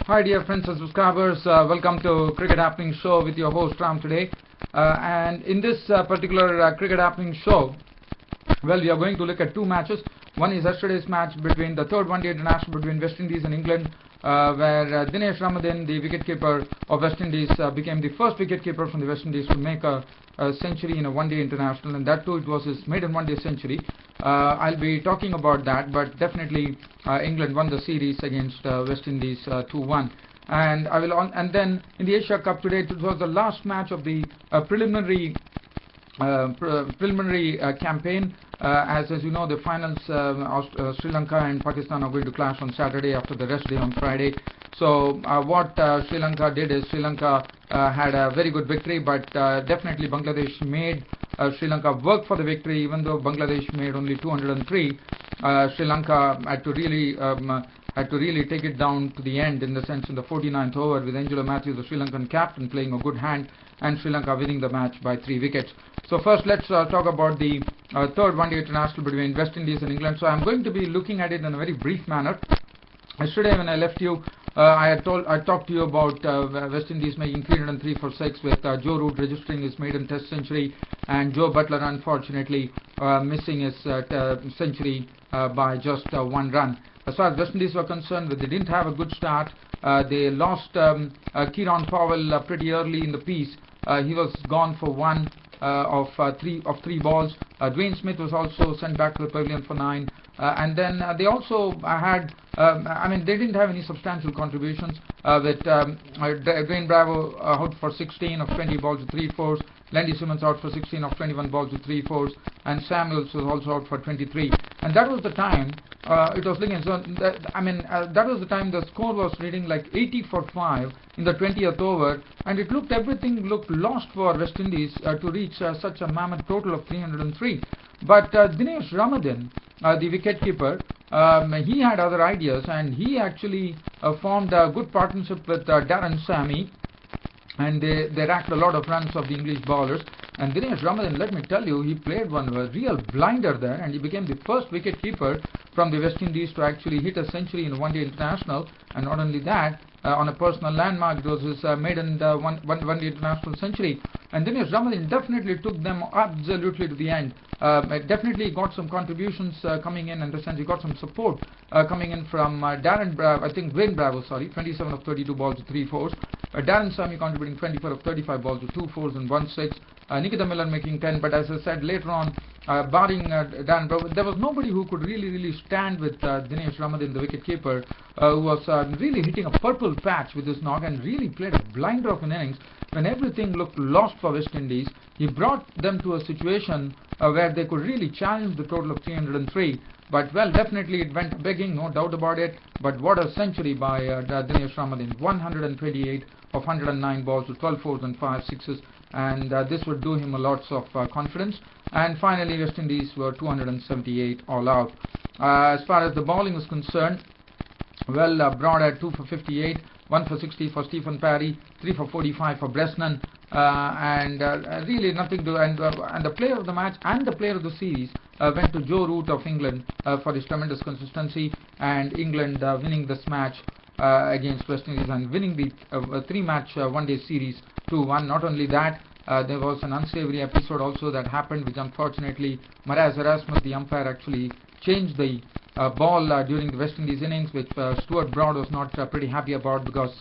Hi dear friends and subscribers, welcome to Cricket Happening Show with your host Ram today. And in this particular Cricket Happening Show, well, we are going to look at two matches. One is yesterday's match between the third one-day international between West Indies and England, where Dinesh Ramadhan, the wicketkeeper of West Indies, became the first wicketkeeper from the West Indies to make a century in a one-day international, and that too it was his maiden one-day century. I'll be talking about that, but definitely England won the series against West Indies 2-1. And and then in the Asia Cup today, it was the last match of the preliminary campaign. As you know, the finals, Sri Lanka and Pakistan are going to clash on Saturday after the rest day on Friday. So what Sri Lanka did is Sri Lanka had a very good victory, but definitely Bangladesh made Sri Lanka work for the victory. Even though Bangladesh made only 203, Sri Lanka had to really take it down to the end, in the sense in the 49th over, with Angelo Matthews, the Sri Lankan captain, playing a good hand, and Sri Lanka winning the match by 3 wickets. So first let's talk about the third one-day international between West Indies and England. So I'm going to be looking at it in a very brief manner. Yesterday when I left you, I talked to you about West Indies making 303 for 6, with Joe Root registering his maiden Test century, and Joe Butler unfortunately missing his century by just 1 run. As far as West Indies were concerned, they didn't have a good start. They lost Kieran Powell pretty early in the piece. He was gone for 1 of 3 balls. Dwayne Smith was also sent back to the pavilion for 9. And then they also had, they didn't have any substantial contributions, with Dwayne Bravo out for 16 of 20 balls with 3 fours, Landy Simmons out for 16 of 21 balls with 3 fours, and Samuels was also out for 23. And that was the time it was looking, so that was the time the score was reading like 80 for 5 in the 20th over, and everything looked lost for West Indies to reach such a mammoth total of 303. But Dinesh Ramadhan, the wicketkeeper, he had other ideas, and he actually formed a good partnership with Darren Sammy, and they racked a lot of runs of the English bowlers. And Dinesh Ramadhan, let me tell you, he played a real blinder there, and he became the first wicketkeeper from the West Indies to actually hit a century in a one-day international. And not only that, on a personal landmark, it was his maiden one-day international century. And Dinesh Ramadhan definitely took them absolutely to the end. Definitely got some contributions coming in the sense he got some support coming in from Wayne Bravo, 27 of 32 balls with 3 fours. Darren Sammy contributing 24 of 35 balls with 2 fours and 1 6. Nikita Miller making 10, but as I said later on, barring Darren Bravo, there was nobody who could really stand with Dinesh Ramadhan, the wicketkeeper, who was really hitting a purple patch with his knock and really played a blinder of an innings. When everything looked lost for West Indies, he brought them to a situation where they could really challenge the total of 303. But well, definitely it went begging, no doubt about it. But what a century by Dinesh Ramadhan, 128 of 109 balls with 12 fours and 5 sixes, and this would do him a lots of confidence. And finally, West Indies were 278 all out. As far as the bowling is concerned, well, Broad had 2 for 58, 1 for 60 for Stephen Parry, 3 for 45 for Bresnan, and really nothing to. And the player of the match and the player of the series went to Joe Root of England for his tremendous consistency, and England winning this match against West Indies and winning the 3-match one-day series 2-1. Not only that, there was an unsavory episode also that happened, which unfortunately Maraz Erasmus, the umpire, actually changed the ball during the West Indies innings, which Stuart Broad was not pretty happy about, because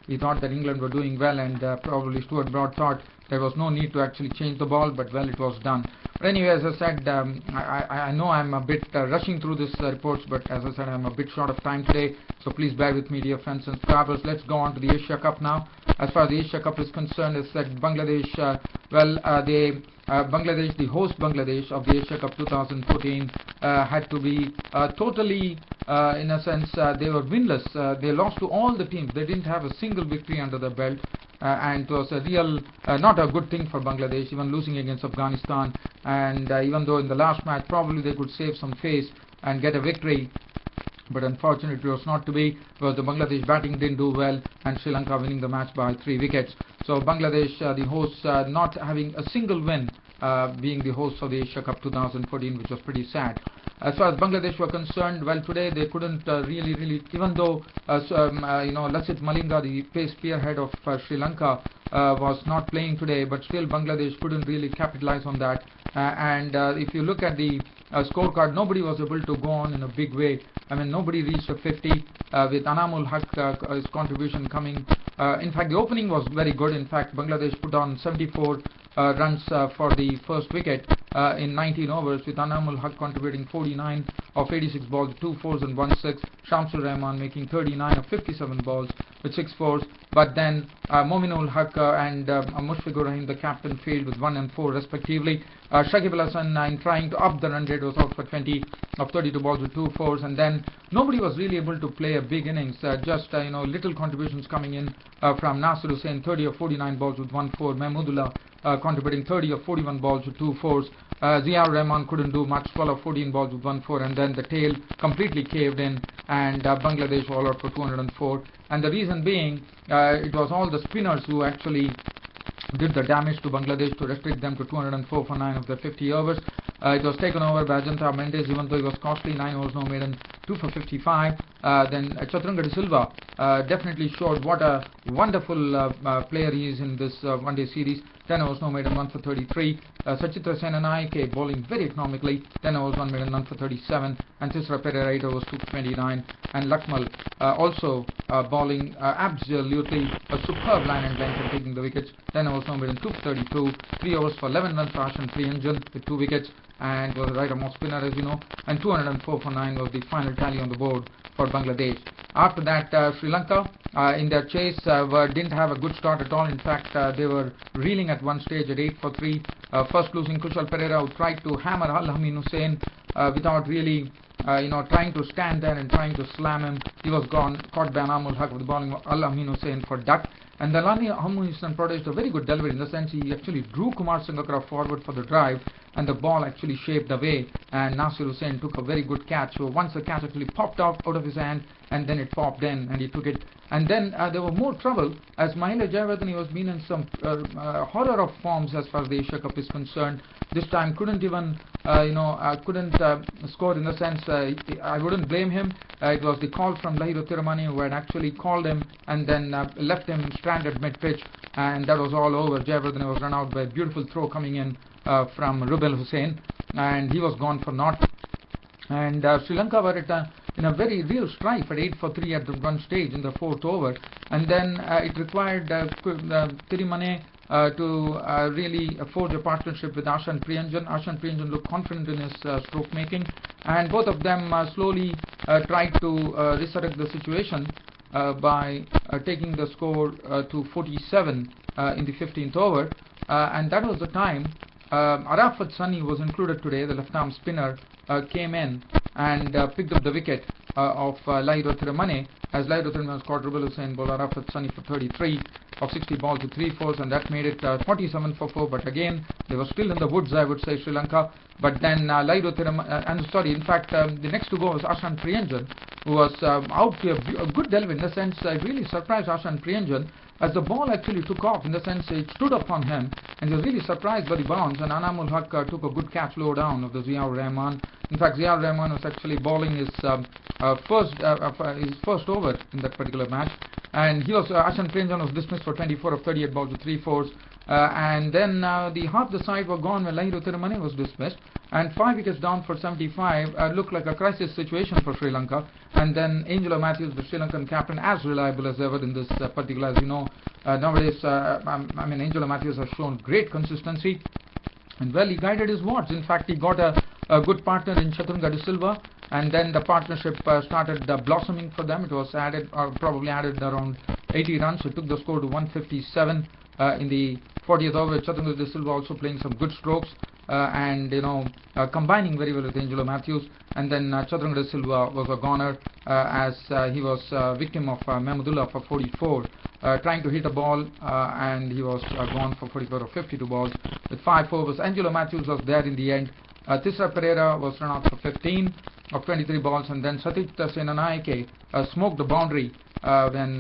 he thought that England were doing well, and probably Stuart Broad thought there was no need to actually change the ball, but well, it was done. But anyway, as I said, I know I'm a bit rushing through this reports, but as I said, I'm a bit short of time today, so please bear with me, dear friends and subscribers. Let's go on to the Asia Cup now. As far as the Asia Cup is concerned, as said, Bangladesh, Bangladesh, the host Bangladesh of the Asia Cup 2014, had to be totally, in a sense, they were winless. They lost to all the teams. They didn't have a single victory under their belt, and it was a real, not a good thing for Bangladesh, even losing against Afghanistan. And even though in the last match probably they could save some face and get a victory, but unfortunately it was not to be, because the Bangladesh batting didn't do well, and Sri Lanka winning the match by 3 wickets. So Bangladesh, the hosts, not having a single win, being the hosts of the Asia Cup 2014, which was pretty sad. As far as Bangladesh were concerned, well, today they couldn't really, even though Lasith Malinga, the pace spearhead of Sri Lanka, was not playing today, but still Bangladesh couldn't really capitalize on that. And if you look at the scorecard, nobody was able to go on in a big way. I mean, nobody reached a 50 with Anamul Haq his contribution coming. In fact, the opening was very good. In fact, Bangladesh put on 74 runs for the first wicket in 19 overs, with Anamul Haq contributing 49 of 86 balls, 2 fours and 1 6. Shamsul Rahman making 39 of 57 balls with 6 fours. But then Mominul Haq and Mushfiqur Rahim, the captain, failed with 1 and 4 respectively. Shakib Al Hasan, in trying to up the run rate, was out for 20 of 32 balls with 2 fours. And then nobody was really able to play a big innings. Just little contributions coming in from Nasir Hussain, 30 of 49 balls with 1 4. Mahmudullah contributing 30 of 41 balls with 2 fours. Ziaur Rahman couldn't do much, 12 of 14 balls with 1 4, and then the tail completely caved in, and Bangladesh all out for 204. And the reason being, it was all the spinners who actually did the damage to Bangladesh to restrict them to 204 for 9 of their 50 overs. It was taken over by Ajanta Mendes, even though it was costly, 9 overs no maiden, 2 for 55. Then Chaturanga de Silva definitely showed what a wonderful player he is in this one-day series. 10 overs no maiden, 1 for 33. Sachitra Senanayake bowling very economically, 10 overs 1 maiden, 1 for 37. And Tisra Pereira 8 overs 2 for 29. And Lakmal also bowling absolutely a superb line and length and taking the wickets. 10 overs no maiden, 2 for 32. 3 overs for 11 runs for Ashan Priyanjan with 2 wickets, and was a right-arm spinner, as you know. And 204 for 9 was the final tally on the board for Bangladesh. After that, Sri Lanka in their chase didn't have a good start at all. In fact, they were reeling at one stage at 8 for 3. First losing Kushal Pereira, who tried to hammer Al Amin Hussain without really trying to stand there and trying to slam him. He was gone, caught by Anamul Haq with the bowling of Al Amin Hussain for duck. And Dalani Hussain produced a very good delivery, in the sense he actually drew Kumar Sangakkara forward for the drive, and the ball actually shaped away, and Nasir Hussain took a very good catch. So once the catch actually popped out of his hand, and then it popped in and he took it. And then there were more trouble, as Mahela Jayawardene was been in some horror of forms as far as the Asia Cup is concerned. This time couldn't even couldn't score, in the sense I wouldn't blame him. It was the call from Lahiro Tiramani who had actually called him and then left him stranded mid-pitch, and that was all over. Jayawardene was run out by a beautiful throw coming in from Rubel Hussain, and he was gone for naught. And Sri Lanka were in a very real strife at 8 for 3 at the one stage in the 4th over, and then it required Tirimane to really forge a partnership with Ashan Priyanjan. Ashan Priyanjan looked confident in his stroke making, and both of them slowly tried to resurrect the situation by taking the score to 47 in the 15th over, and that was the time Arafat Sunny was included today. The left-arm spinner came in and picked up the wicket of Lahiro Tiramane, as Lahiro Tiramane scored Rubel Hussain bowled Arafat Sunny for 33 of 60 balls with 3 fours, and that made it 47 for 4. But again, they were still in the woods, I would say, Sri Lanka. But then Lahiro Tiramane, in fact, the next to go was Ashan Priyanjan, who was out to a good delivery, in the sense I really surprised Ashan Priyanjan, as the ball actually took off, in the sense it stood up on him, and he was really surprised by the bounce, and Anamul Haq took a good catch low down of the Ziaur Rahman. In fact, Ziaur Rahman was actually bowling his first over in that particular match, and he was Ashan Priyanjan was dismissed for 24 of 38 balls with 3 fours. And then the half the side were gone when Lahiro Tiramane was dismissed, and 5 wickets down for 75 looked like a crisis situation for Sri Lanka. And then Angelo Matthews, the Sri Lankan captain, as reliable as ever in this particular, as you know, nowadays Angelo Matthews has shown great consistency, and well, he guided his wards. In fact, he got a good partner in Chaturanga de Silva, and then the partnership started blossoming for them. It was probably added around 80 runs, so it took the score to 157 in the 40th over. Chaturanga de Silva also playing some good strokes, and combining very well with Angelo Matthews. And then Chaturanga de Silva was a goner, as he was victim of Mahmudullah for 44, trying to hit a ball, and he was gone for 44 or 52 balls with 5 overs. Angelo Matthews was there in the end. Tisra Pereira was run out for 15 of 23 balls, and then Sachitra Senanayake smoked the boundary when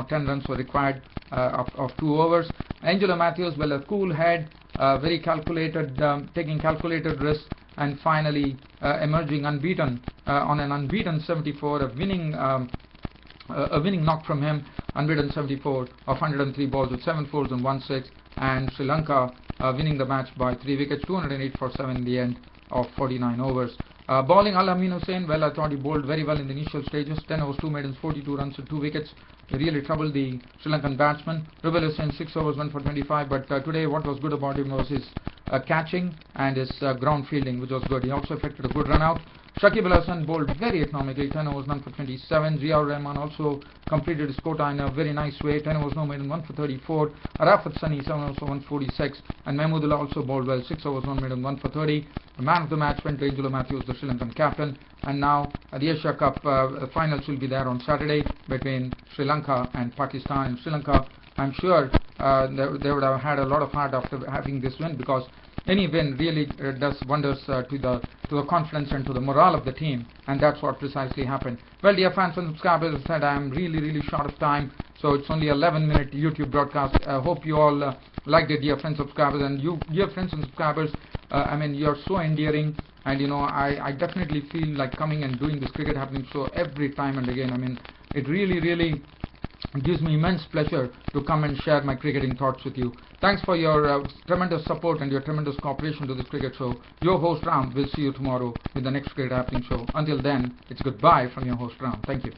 10 runs were required of 2 overs. Angelo Matthews, well, a cool head, very calculated, taking calculated risks, and finally emerging unbeaten on an unbeaten 74, a winning knock from him, unbeaten 74 of 103 balls with 7 fours and 1 6, and Sri Lanka winning the match by 3 wickets, 208 for 7 in the end of 49 overs. Bowling Al-Amin Hussain, well, I thought he bowled very well in the initial stages. 10 overs, 2 maidens, 42 runs and 2 wickets. He really troubled the Sri Lankan batsman. Rubel Hussain, 6 overs, 1 for 25. But today, what was good about him was his catching and his ground fielding, which was good. He also effected a good run out. Shakib Al Hasan bowled very economically, 10 overs, none for 27. Ziaur Rahman also completed his quota in a very nice way, 10 overs, no maiden, 1 for 34. Arafat Sunny, 7 overs, 146. And Mahmudullah also bowled well, 6 overs, 1 maiden, 1 for 30. The man of the match went to Angelo Matthews, the Sri Lankan captain. And now the Asia Cup finals will be there on Saturday between Sri Lanka and Pakistan. In Sri Lanka, I'm sure they would have had a lot of heart after having this win, because any win really does wonders to the confidence and to the morale of the team, and that's what precisely happened. Well, dear fans and subscribers, as I said, I'm really short of time, so it's only 11-minute YouTube broadcast. I hope you all liked it, dear friends, subscribers, and you, dear friends and subscribers. I mean, you're so endearing, and you know, I definitely feel like coming and doing this Cricket Happening show every time and again. I mean, it really it gives me immense pleasure to come and share my cricketing thoughts with you. Thanks for your tremendous support and your tremendous cooperation to this cricket show. Your host Ram will see you tomorrow with the next Cricket Happening show. Until then, it's goodbye from your host Ram. Thank you.